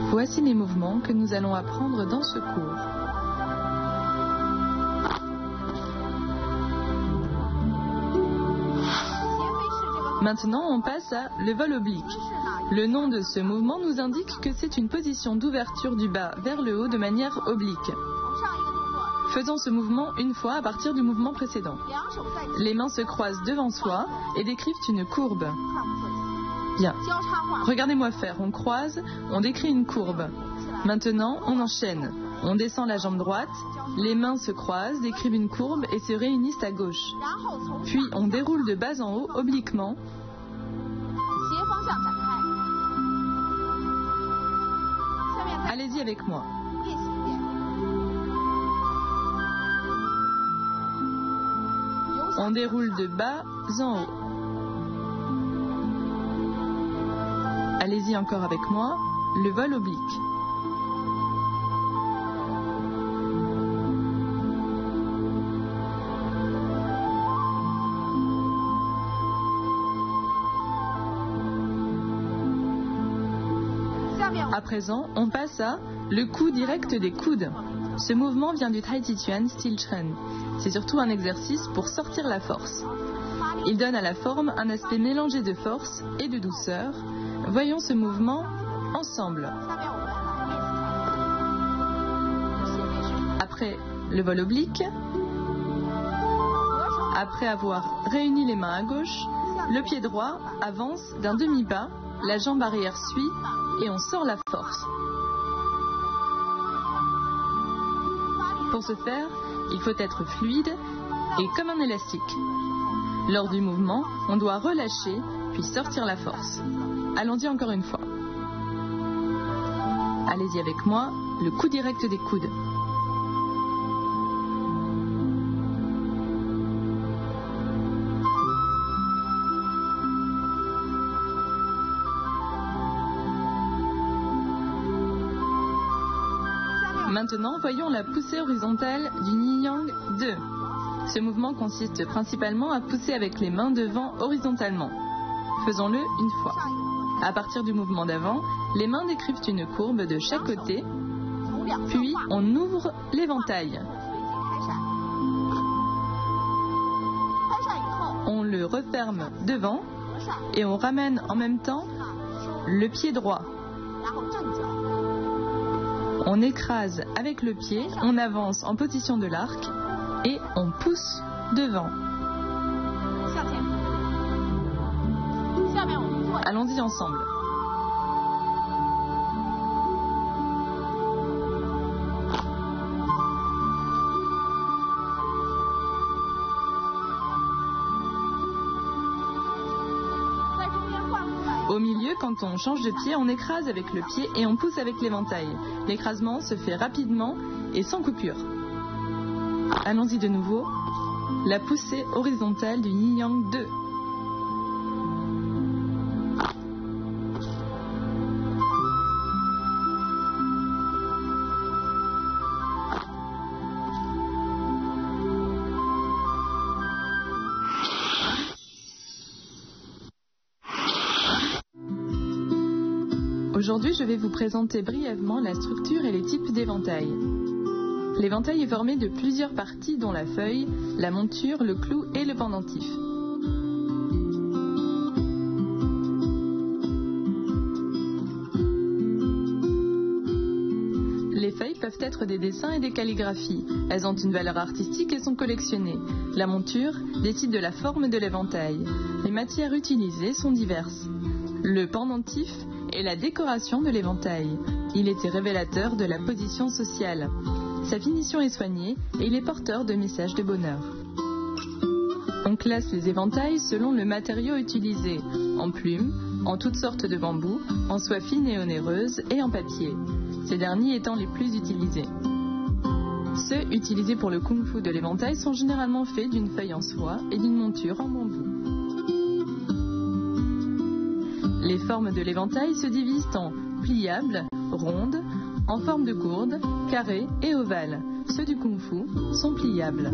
Voici les mouvements que nous allons apprendre dans ce cours. Maintenant, on passe à le vol oblique. Le nom de ce mouvement nous indique que c'est une position d'ouverture du bas vers le haut de manière oblique. Faisons ce mouvement une fois à partir du mouvement précédent. Les mains se croisent devant soi et décrivent une courbe. Bien. Regardez-moi faire. On croise, on décrit une courbe. Maintenant, on enchaîne. On descend la jambe droite, les mains se croisent, décrivent une courbe et se réunissent à gauche. Puis, on déroule de bas en haut, obliquement. Allez-y avec moi. On déroule de bas en haut. Allez-y encore avec moi, le vol oblique. À présent, on passe à le coup direct des coudes. Ce mouvement vient du Tai Chi Chuan Style Chen. C'est surtout un exercice pour sortir la force. Il donne à la forme un aspect mélangé de force et de douceur. Voyons ce mouvement ensemble. Après le vol oblique, après avoir réuni les mains à gauche, le pied droit avance d'un demi-pas, la jambe arrière suit et on sort la force. Pour ce faire, il faut être fluide et comme un élastique. Lors du mouvement, on doit relâcher puis sortir la force. Allons-y encore une fois. Allez-y avec moi, le coup direct des coudes. Maintenant, voyons la poussée horizontale du Yin Yang 2. Ce mouvement consiste principalement à pousser avec les mains devant horizontalement. Faisons-le une fois. À partir du mouvement d'avant, les mains décrivent une courbe de chaque côté, puis on ouvre l'éventail. On le referme devant et on ramène en même temps le pied droit. On écrase avec le pied, on avance en position de l'arc et on pousse devant. Allons-y ensemble. Au milieu, quand on change de pied, on écrase avec le pied et on pousse avec l'éventail. L'écrasement se fait rapidement et sans coupure. Allons-y de nouveau. La poussée horizontale du Yin Yang 2. Aujourd'hui, je vais vous présenter brièvement la structure et les types d'éventail. L'éventail est formé de plusieurs parties dont la feuille, la monture, le clou et le pendentif. Les feuilles peuvent être des dessins et des calligraphies. Elles ont une valeur artistique et sont collectionnées. La monture décide de la forme de l'éventail. Les matières utilisées sont diverses. Le pendentif est la décoration de l'éventail. Il était révélateur de la position sociale. Sa finition est soignée et il est porteur de messages de bonheur. On classe les éventails selon le matériau utilisé, en plumes, en toutes sortes de bambous, en soie fine et onéreuse et en papier, ces derniers étant les plus utilisés. Ceux utilisés pour le kung-fu de l'éventail sont généralement faits d'une feuille en soie et d'une monture en bambou. Les formes de l'éventail se divisent en pliables, rondes, en forme de gourde, carrées et ovales. Ceux du kung-fu sont pliables.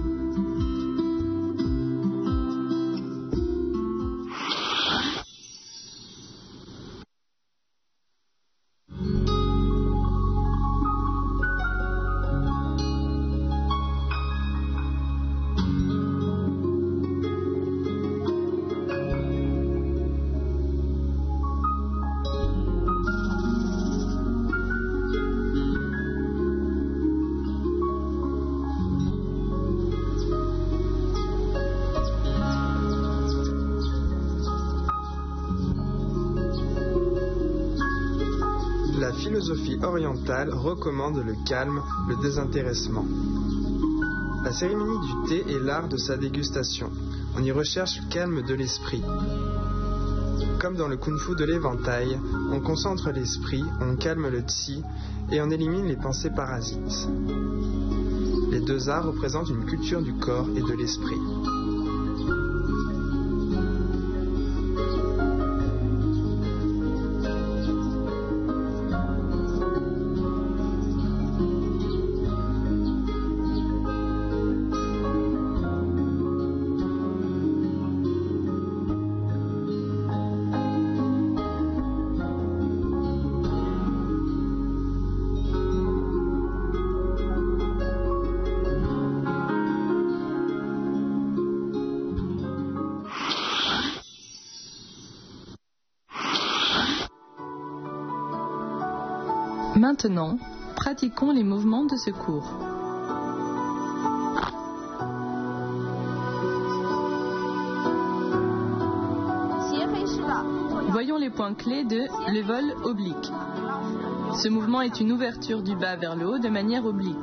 La philosophie orientale recommande le calme, le désintéressement. La cérémonie du thé est l'art de sa dégustation. On y recherche le calme de l'esprit. Comme dans le kung-fu de l'éventail, on concentre l'esprit, on calme le qi et on élimine les pensées parasites. Les deux arts représentent une culture du corps et de l'esprit. Maintenant, pratiquons les mouvements de secours. Voyons les points clés de le vol oblique. Ce mouvement est une ouverture du bas vers le haut de manière oblique.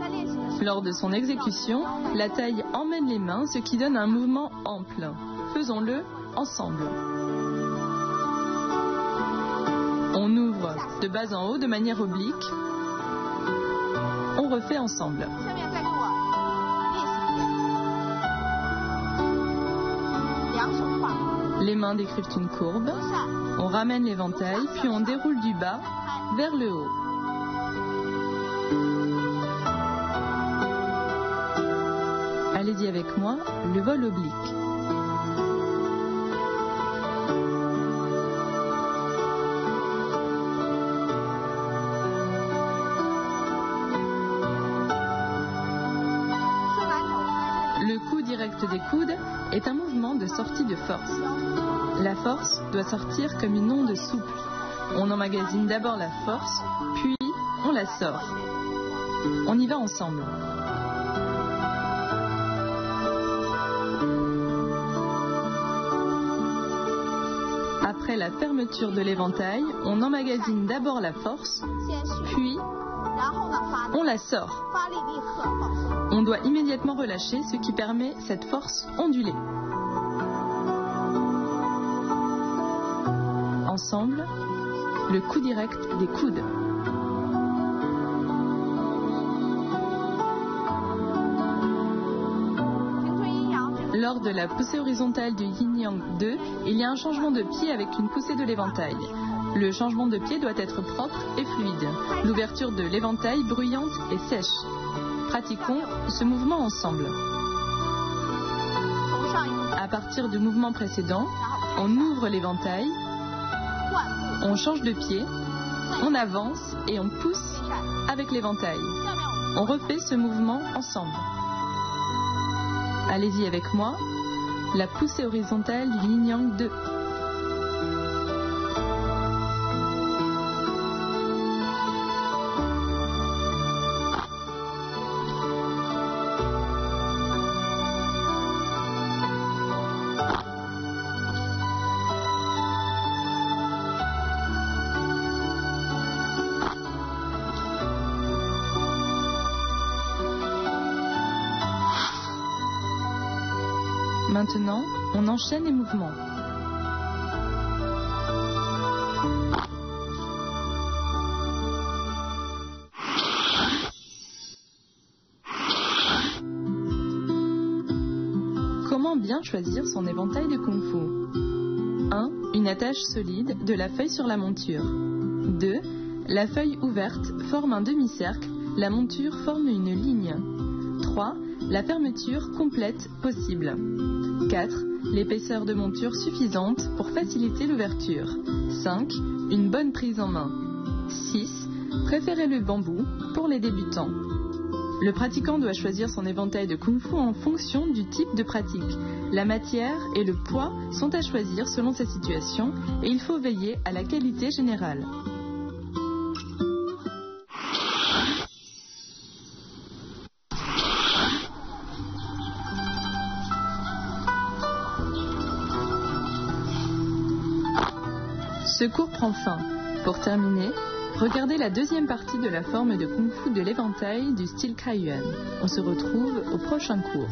Lors de son exécution, la taille emmène les mains, ce qui donne un mouvement ample. Faisons-le ensemble. On ouvre de bas en haut de manière oblique. On refait ensemble. Les mains décrivent une courbe. On ramène l'éventail, puis on déroule du bas vers le haut. Allez-y avec moi, le vol oblique. Le coup direct des coudes est un mouvement de sortie de force. La force doit sortir comme une onde souple. On emmagasine d'abord la force, puis on la sort. On y va ensemble. Après la fermeture de l'éventail, on emmagasine d'abord la force, puis on la sort. On doit immédiatement relâcher, ce qui permet cette force ondulée. Ensemble, le coup direct des coudes. Lors de la poussée horizontale du Yin-Yang 2, il y a un changement de pied avec une poussée de l'éventail. Le changement de pied doit être propre et fluide. L'ouverture de l'éventail bruyante et sèche. Pratiquons ce mouvement ensemble. À partir du mouvement précédent, on ouvre l'éventail, on change de pied, on avance et on pousse avec l'éventail. On refait ce mouvement ensemble. Allez-y avec moi, la poussée horizontale du Yin-Yang 2. Maintenant, on enchaîne les mouvements. Comment bien choisir son éventail de kung-fu? 1. Une attache solide de la feuille sur la monture. 2. La feuille ouverte forme un demi-cercle, la monture forme une ligne. 3. La fermeture complète possible. 4. L'épaisseur de monture suffisante pour faciliter l'ouverture. 5. Une bonne prise en main. 6. Préférez le bambou pour les débutants. Le pratiquant doit choisir son éventail de kung-fu en fonction du type de pratique. La matière et le poids sont à choisir selon sa situation et il faut veiller à la qualité générale. Ce cours prend fin. Pour terminer, Regardez la deuxième partie de la forme de Kung Fu de l'éventail du style Kaiyuan. On se retrouve au prochain cours.